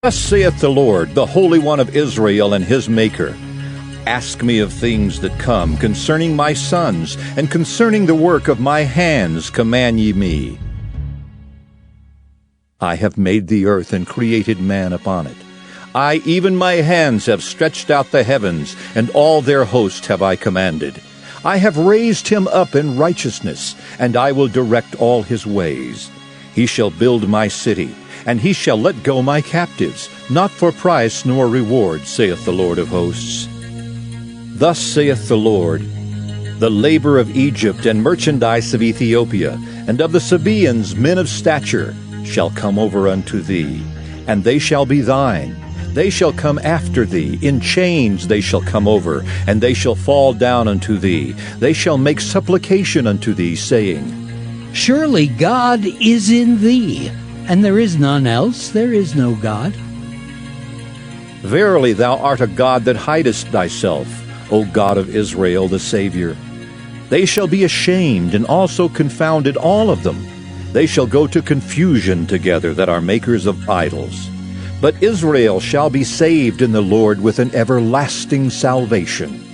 Thus saith the Lord, the Holy One of Israel and his Maker, Ask me of things that come, concerning my sons, and concerning the work of my hands command ye me. I have made the earth and created man upon it. I, even my hands, have stretched out the heavens, and all their host have I commanded. I have raised him up in righteousness, and I will direct all his ways. He shall build my city, and he shall let go my captives, not for price nor reward, saith the Lord of hosts. Thus saith the Lord, the labor of Egypt and merchandise of Ethiopia, and of the Sabaeans men of stature, shall come over unto thee, and they shall be thine. They shall come after thee, in chains they shall come over, and they shall fall down unto thee. They shall make supplication unto thee, saying, Surely God is in thee, and there is none else, there is no God. Verily thou art a God that hidest thyself, O God of Israel the Savior. They shall be ashamed and also confounded, all of them. They shall go to confusion together that are makers of idols. But Israel shall be saved in the Lord with an everlasting salvation.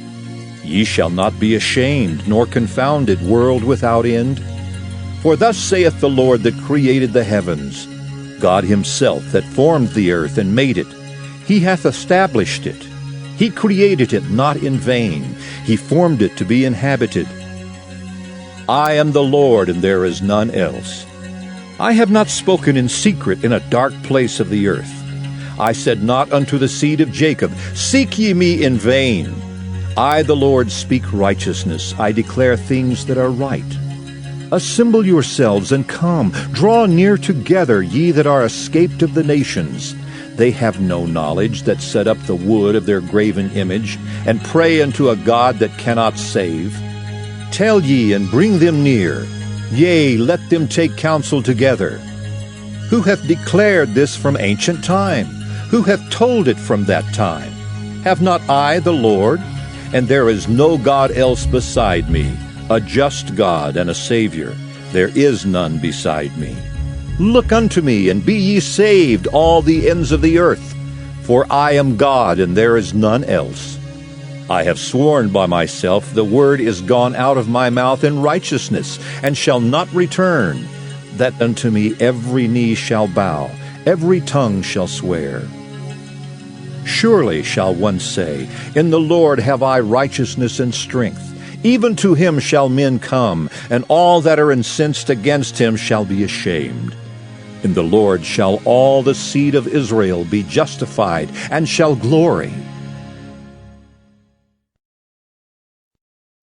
Ye shall not be ashamed nor confounded, world without end. For thus saith the Lord that created the heavens, God himself that formed the earth and made it. He hath established it. He created it not in vain. He formed it to be inhabited. I am the Lord, and there is none else. I have not spoken in secret in a dark place of the earth. I said not unto the seed of Jacob, Seek ye me in vain. I, the Lord, speak righteousness. I declare things that are right. Assemble yourselves and come. Draw near together, ye that are escaped of the nations. They have no knowledge that set up the wood of their graven image, and pray unto a God that cannot save. Tell ye and bring them near. Yea, let them take counsel together. Who hath declared this from ancient time? Who hath told it from that time? Have not I the Lord? And there is no God else beside me, a just God and a Savior. There is none beside me. Look unto me, and be ye saved, all the ends of the earth. For I am God, and there is none else. I have sworn by myself, the word is gone out of my mouth in righteousness, and shall not return, that unto me every knee shall bow, every tongue shall swear. Surely shall one say, In the Lord have I righteousness and strength. Even to him shall men come, and all that are incensed against him shall be ashamed. In the Lord shall all the seed of Israel be justified, and shall glory.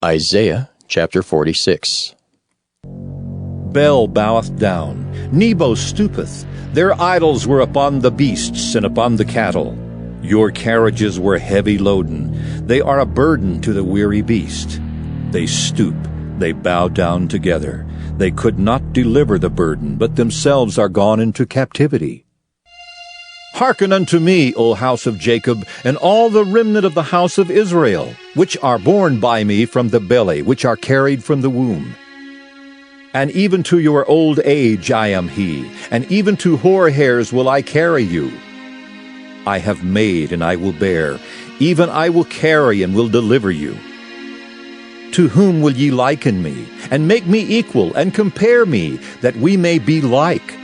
Isaiah chapter 46. Bel boweth down, Nebo stoopeth. Their idols were upon the beasts and upon the cattle. Your carriages were heavy loaden. They are a burden to the weary beast. They stoop, they bow down together. They could not deliver the burden, but themselves are gone into captivity. Hearken unto me, O house of Jacob, and all the remnant of the house of Israel, which are born by me from the belly, which are carried from the womb. And even to your old age I am he, and even to hoar hairs will I carry you. I have made, and I will bear, even I will carry, and will deliver you. To whom will ye liken me, and make me equal, and compare me, that we may be like?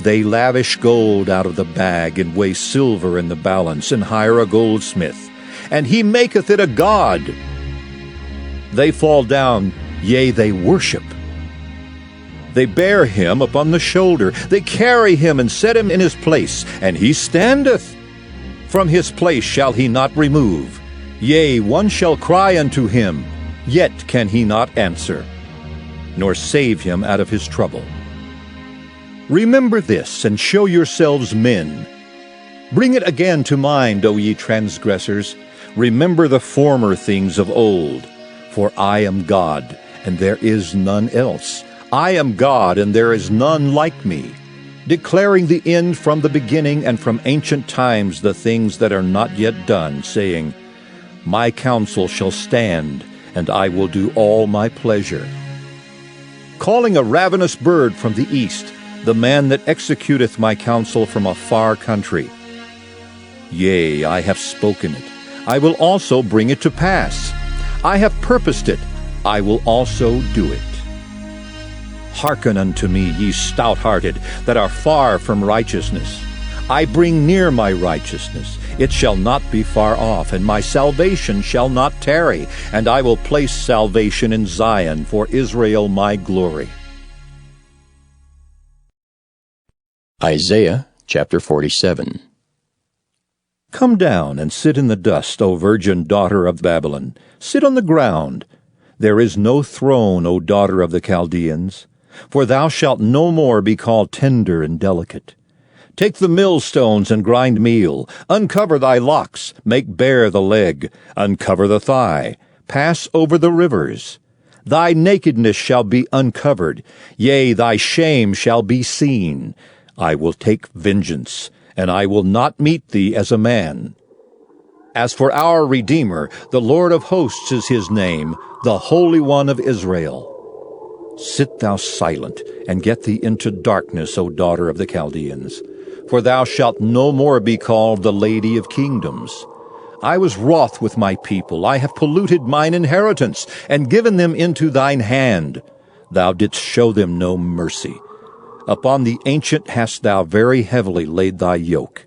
They lavish gold out of the bag, and weigh silver in the balance, and hire a goldsmith, and he maketh it a god. They fall down, yea, they worship. They bear him upon the shoulder, they carry him, and set him in his place, and he standeth. From his place shall he not remove. Yea, one shall cry unto him, yet can he not answer, nor save him out of his trouble. Remember this, and show yourselves men. Bring it again to mind, O ye transgressors. Remember the former things of old. For I am God, and there is none else. I am God, and there is none like me, declaring the end from the beginning, and from ancient times the things that are not yet done, saying, My counsel shall stand, and I will do all my pleasure. Calling a ravenous bird from the east, the man that executeth my counsel from a far country. Yea, I have spoken it. I will also bring it to pass. I have purposed it. I will also do it. Hearken unto me, ye stout-hearted, that are far from righteousness. I bring near my righteousness. It shall not be far off, and my salvation shall not tarry. And I will place salvation in Zion, for Israel my glory. Isaiah chapter 47. Come down and sit in the dust, O virgin daughter of Babylon. Sit on the ground. There is no throne, O daughter of the Chaldeans. For thou shalt no more be called tender and delicate. Take the millstones and grind meal. Uncover thy locks, make bare the leg. Uncover the thigh. Pass over the rivers. Thy nakedness shall be uncovered. Yea, thy shame shall be seen. I will take vengeance, and I will not meet thee as a man. As for our Redeemer, the Lord of hosts is his name, the Holy One of Israel. Sit thou silent, and get thee into darkness, O daughter of the Chaldeans. For thou shalt no more be called the Lady of Kingdoms. I was wroth with my people. I have polluted mine inheritance, and given them into thine hand. Thou didst show them no mercy. Upon the ancient hast thou very heavily laid thy yoke.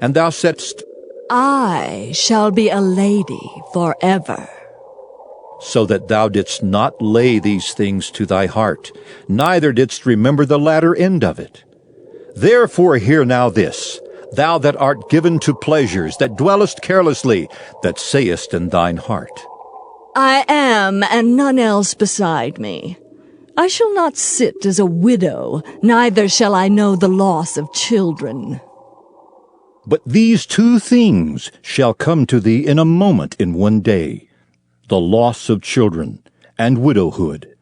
And thou saidst, I shall be a lady forever. So that thou didst not lay these things to thy heart, neither didst remember the latter end of it. Therefore hear now this, thou that art given to pleasures, that dwellest carelessly, that sayest in thine heart, I am, and none else beside me. I shall not sit as a widow, neither shall I know the loss of children. But these two things shall come to thee in a moment, in one day, the loss of children and widowhood.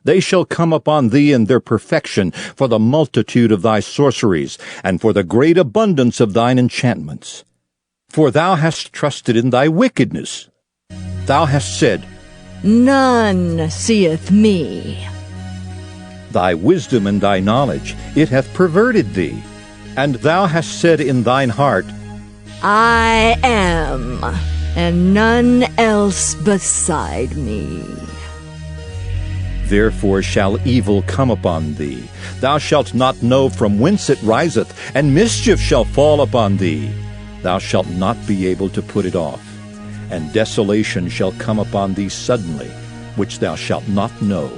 They shall come upon thee in their perfection, for the multitude of thy sorceries, and for the great abundance of thine enchantments. For thou hast trusted in thy wickedness. Thou hast said, None seeth me. Thy wisdom and thy knowledge, it hath perverted thee. And thou hast said in thine heart, I am, and none else beside me. Therefore shall evil come upon thee. Thou shalt not know from whence it riseth, and mischief shall fall upon thee. Thou shalt not be able to put it off. And desolation shall come upon thee suddenly, which thou shalt not know.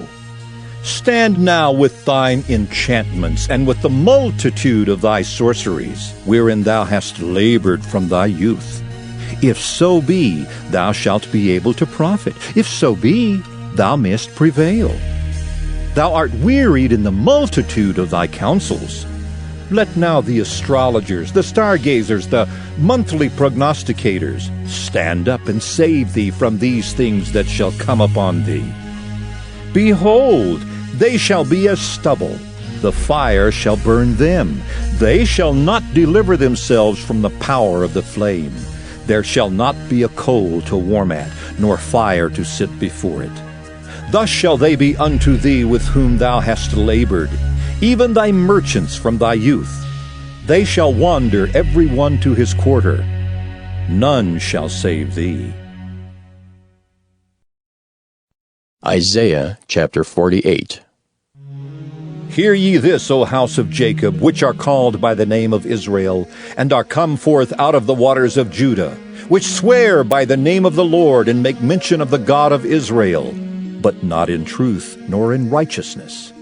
Stand now with thine enchantments, and with the multitude of thy sorceries, wherein thou hast labored from thy youth. If so be, thou shalt be able to profit. If so be, thou mayst prevail. Thou art wearied in the multitude of thy counsels. Let now the astrologers, the stargazers, the monthly prognosticators stand up and save thee from these things that shall come upon thee. Behold, they shall be as stubble. The fire shall burn them. They shall not deliver themselves from the power of the flame. There shall not be a coal to warm at, nor fire to sit before it. Thus shall they be unto thee with whom thou hast labored, even thy merchants from thy youth. They shall wander every one to his quarter. None shall save thee. Isaiah chapter 48. Hear ye this, O house of Jacob, which are called by the name of Israel, and are come forth out of the waters of Judah, which swear by the name of the Lord, and make mention of the God of Israel, but not in truth, nor in righteousness.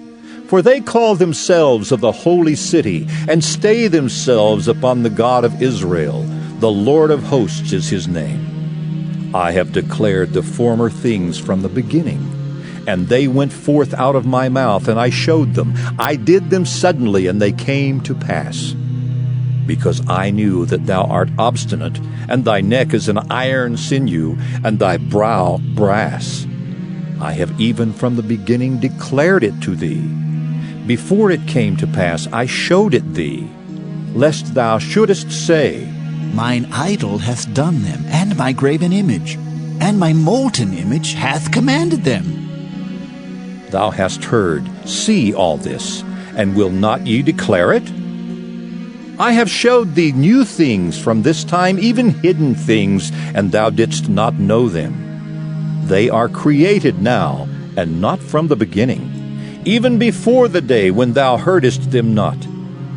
For they call themselves of the holy city, and stay themselves upon the God of Israel. The Lord of hosts is his name. I have declared the former things from the beginning, and they went forth out of my mouth, and I showed them. I did them suddenly, and they came to pass. Because I knew that thou art obstinate, and thy neck is an iron sinew, and thy brow brass. I have even from the beginning declared it to thee. Before it came to pass, I showed it thee, lest thou shouldest say, Mine idol hath done them, and my graven image, and my molten image hath commanded them. Thou hast heard, see all this, and will not ye declare it? I have showed thee new things from this time, even hidden things, and thou didst not know them. They are created now, and not from the beginning, even before the day when thou heardest them not,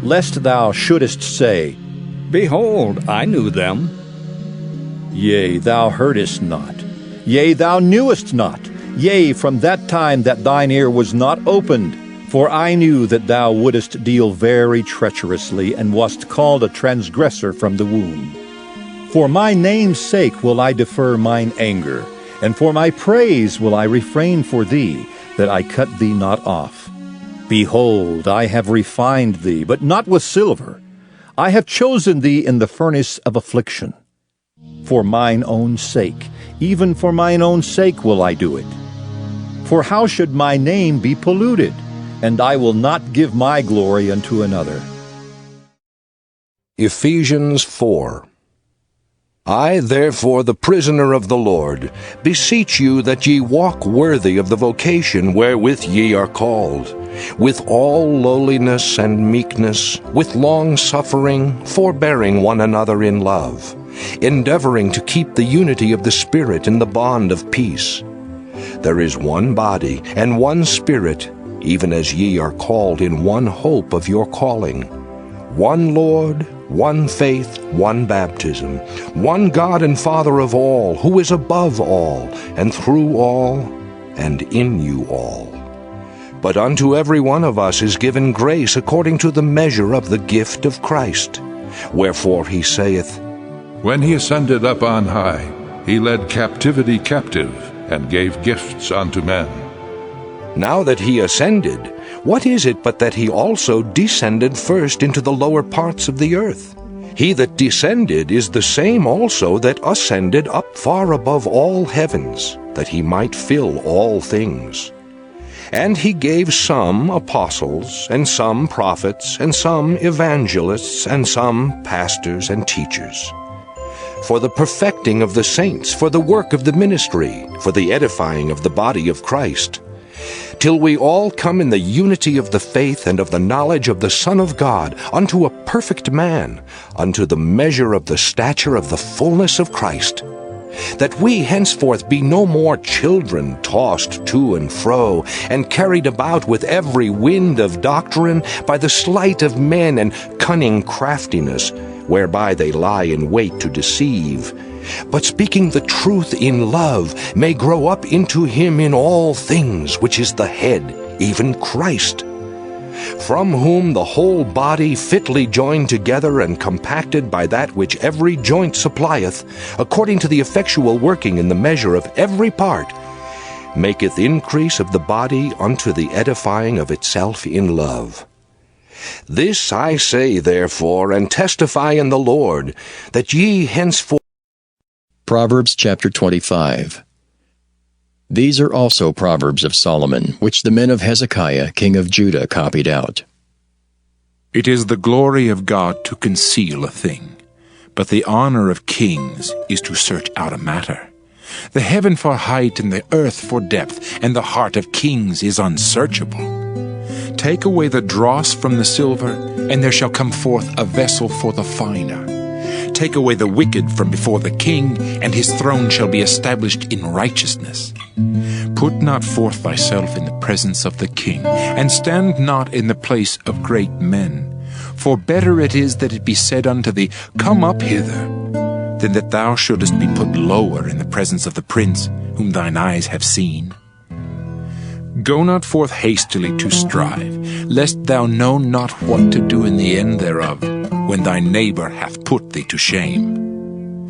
lest thou shouldest say, Behold, I knew them. Yea, thou heardest not. Yea, thou knewest not. Yea, from that time that thine ear was not opened. For I knew that thou wouldest deal very treacherously, and wast called a transgressor from the womb. For my name's sake will I defer mine anger, and for my praise will I refrain for thee, that I cut thee not off. Behold, I have refined thee, but not with silver. I have chosen thee in the furnace of affliction. For mine own sake, even for mine own sake will I do it. For how should my name be polluted? And I will not give my glory unto another. Ephesians 4. I, therefore, the prisoner of the Lord, beseech you that ye walk worthy of the vocation wherewith ye are called, with all lowliness and meekness, with long-suffering, forbearing one another in love, endeavoring to keep the unity of the Spirit in the bond of peace. There is one body and one Spirit, even as ye are called in one hope of your calling, one Lord, one faith, one baptism, one God and Father of all, who is above all, and through all, and in you all. But unto every one of us is given grace according to the measure of the gift of Christ. Wherefore he saith, When he ascended up on high, he led captivity captive, and gave gifts unto men. Now that he ascended, what is it but that he also descended first into the lower parts of the earth? He that descended is the same also that ascended up far above all heavens, that he might fill all things. And he gave some apostles, and some prophets, and some evangelists, and some pastors and teachers, for the perfecting of the saints, for the work of the ministry, for the edifying of the body of Christ, till we all come in the unity of the faith and of the knowledge of the Son of God, unto a perfect man, unto the measure of the stature of the fullness of Christ, that we henceforth be no more children tossed to and fro, and carried about with every wind of doctrine, by the sleight of men and cunning craftiness, whereby they lie in wait to deceive, but speaking the truth in love, may grow up into him in all things, which is the head, even Christ, from whom the whole body, fitly joined together and compacted by that which every joint supplieth, according to the effectual working in the measure of every part, maketh increase of the body unto the edifying of itself in love. This I say, therefore, and testify in the Lord, that ye henceforth. Proverbs chapter 25. These are also Proverbs of Solomon, which the men of Hezekiah, king of Judah, copied out. It is the glory of God to conceal a thing, but the honor of kings is to search out a matter. The heaven for height and the earth for depth, and the heart of kings is unsearchable. Take away the dross from the silver, and there shall come forth a vessel for the finer. Take away the wicked from before the king, and his throne shall be established in righteousness. Put not forth thyself in the presence of the king, and stand not in the place of great men. For better it is that it be said unto thee, Come up hither, than that thou shouldest be put lower in the presence of the prince, whom thine eyes have seen. Go not forth hastily to strive, lest thou know not what to do in the end thereof, when thy neighbor hath put thee to shame.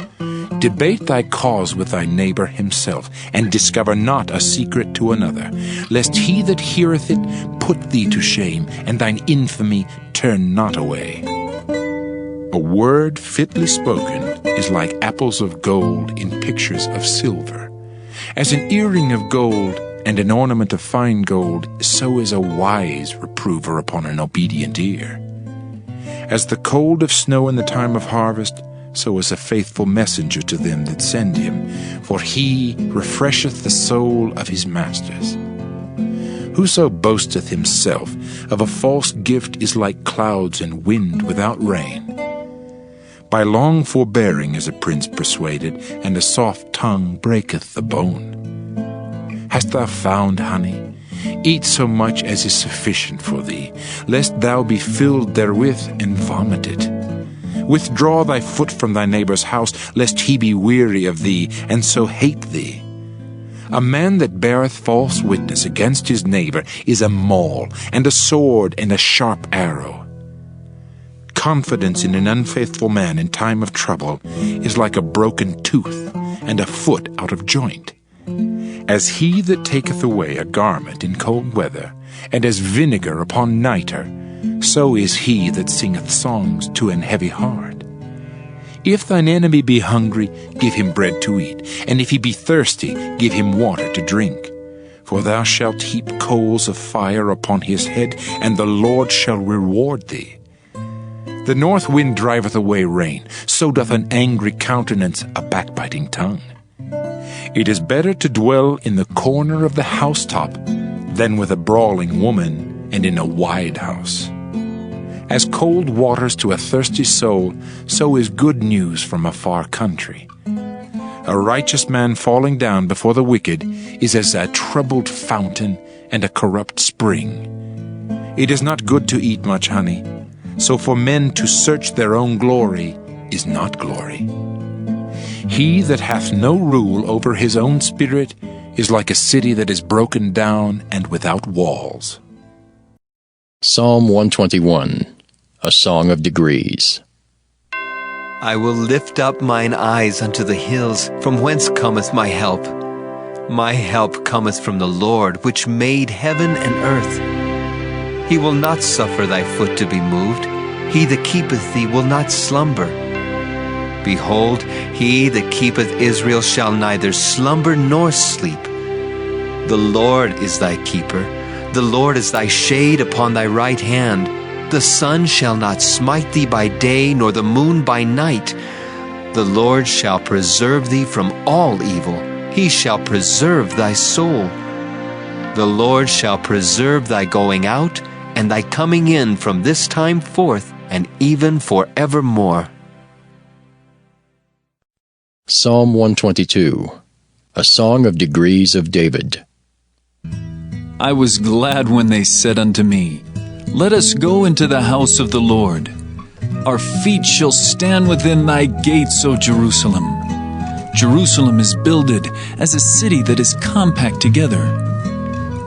Debate thy cause with thy neighbor himself, and discover not a secret to another, lest he that heareth it put thee to shame, and thine infamy turn not away. A word fitly spoken is like apples of gold in pictures of silver. As an earring of gold and an ornament of fine gold, so is a wise reprover upon an obedient ear. As the cold of snow in the time of harvest, so is a faithful messenger to them that send him, for he refresheth the soul of his masters. Whoso boasteth himself of a false gift is like clouds and wind without rain. By long forbearing is a prince persuaded, and a soft tongue breaketh the bone. Hast thou found honey? Eat so much as is sufficient for thee, lest thou be filled therewith and vomited. Withdraw thy foot from thy neighbor's house, lest he be weary of thee, and so hate thee. A man that beareth false witness against his neighbor is a maul, and a sword, and a sharp arrow. Confidence in an unfaithful man in time of trouble is like a broken tooth, and a foot out of joint. As he that taketh away a garment in cold weather, and as vinegar upon nitre, so is he that singeth songs to an heavy heart. If thine enemy be hungry, give him bread to eat, and if he be thirsty, give him water to drink. For thou shalt heap coals of fire upon his head, and the Lord shall reward thee. The north wind driveth away rain, so doth an angry countenance a backbiting tongue. It is better to dwell in the corner of the housetop than with a brawling woman and in a wide house. As cold waters to a thirsty soul, so is good news from a far country. A righteous man falling down before the wicked is as a troubled fountain and a corrupt spring. It is not good to eat much honey, so for men to search their own glory is not glory. He that hath no rule over his own spirit is like a city that is broken down and without walls. Psalm 121, a song of degrees. I will lift up mine eyes unto the hills, from whence cometh my help. My help cometh from the Lord, which made heaven and earth. He will not suffer thy foot to be moved. He that keepeth thee will not slumber. Behold, he that keepeth Israel shall neither slumber nor sleep. The Lord is thy keeper. The Lord is thy shade upon thy right hand. The sun shall not smite thee by day, nor the moon by night. The Lord shall preserve thee from all evil. He shall preserve thy soul. The Lord shall preserve thy going out and thy coming in from this time forth and even forevermore. Psalm 122, a song of degrees of David. I was glad when they said unto me, Let us go into the house of the Lord. Our feet shall stand within thy gates, O Jerusalem. Jerusalem is builded as a city that is compact together.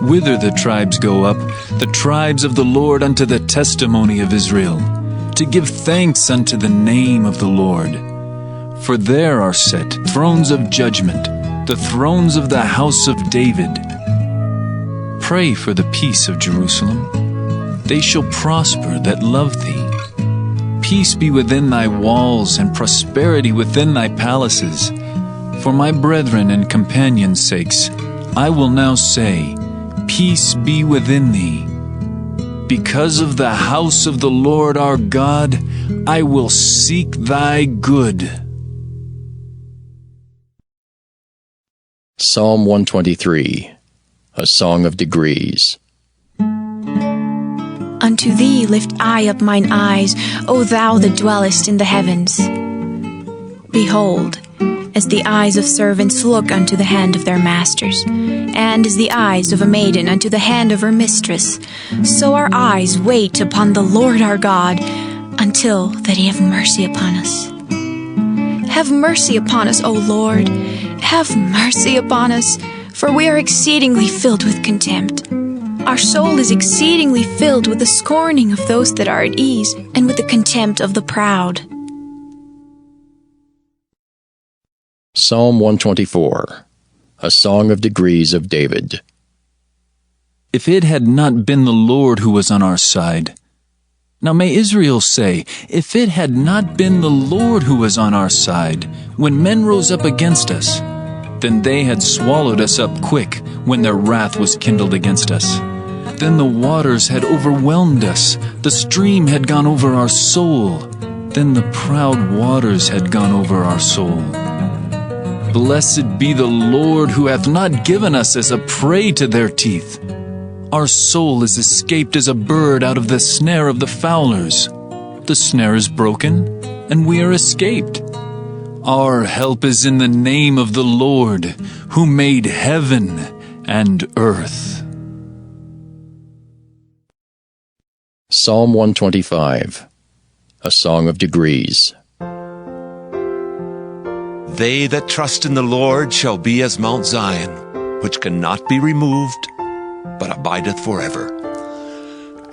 Whither the tribes go up, the tribes of the Lord unto the testimony of Israel, to give thanks unto the name of the Lord. For there are set thrones of judgment, the thrones of the house of David. Pray for the peace of Jerusalem. They shall prosper that love thee. Peace be within thy walls, and prosperity within thy palaces. For my brethren and companions' sakes, I will now say, Peace be within thee. Because of the house of the Lord our God, I will seek thy good. Psalm 123, a song of degrees. Unto thee lift I up mine eyes, O thou that dwellest in the heavens. Behold, as the eyes of servants look unto the hand of their masters, and as the eyes of a maiden unto the hand of her mistress, so our eyes wait upon the Lord our God, until that he have mercy upon us. Have mercy upon us, O Lord. Have mercy upon us, for we are exceedingly filled with contempt. Our soul is exceedingly filled with the scorning of those that are at ease, and with the contempt of the proud. Psalm 124, a song of degrees of David. If it had not been the Lord who was on our side. Now may Israel say, if it had not been the Lord who was on our side, when men rose up against us, then they had swallowed us up quick when their wrath was kindled against us. Then the waters had overwhelmed us, the stream had gone over our soul, then the proud waters had gone over our soul. Blessed be the Lord who hath not given us as a prey to their teeth. Our soul is escaped as a bird out of the snare of the fowlers. The snare is broken, and we are escaped. Our help is in the name of the Lord, who made heaven and earth. Psalm 125, a song of degrees. They that trust in the Lord shall be as Mount Zion, which cannot be removed, but abideth forever.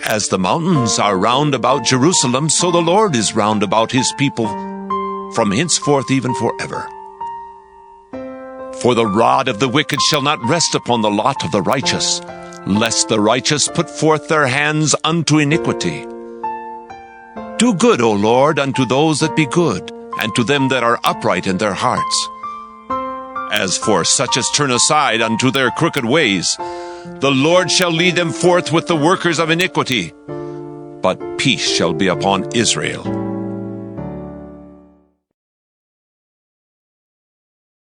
As the mountains are round about Jerusalem, so the Lord is round about his people, from henceforth even forever. For the rod of the wicked shall not rest upon the lot of the righteous, lest the righteous put forth their hands unto iniquity. Do good, O Lord, unto those that be good, and to them that are upright in their hearts. As for such as turn aside unto their crooked ways, the Lord shall lead them forth with the workers of iniquity, but peace shall be upon Israel.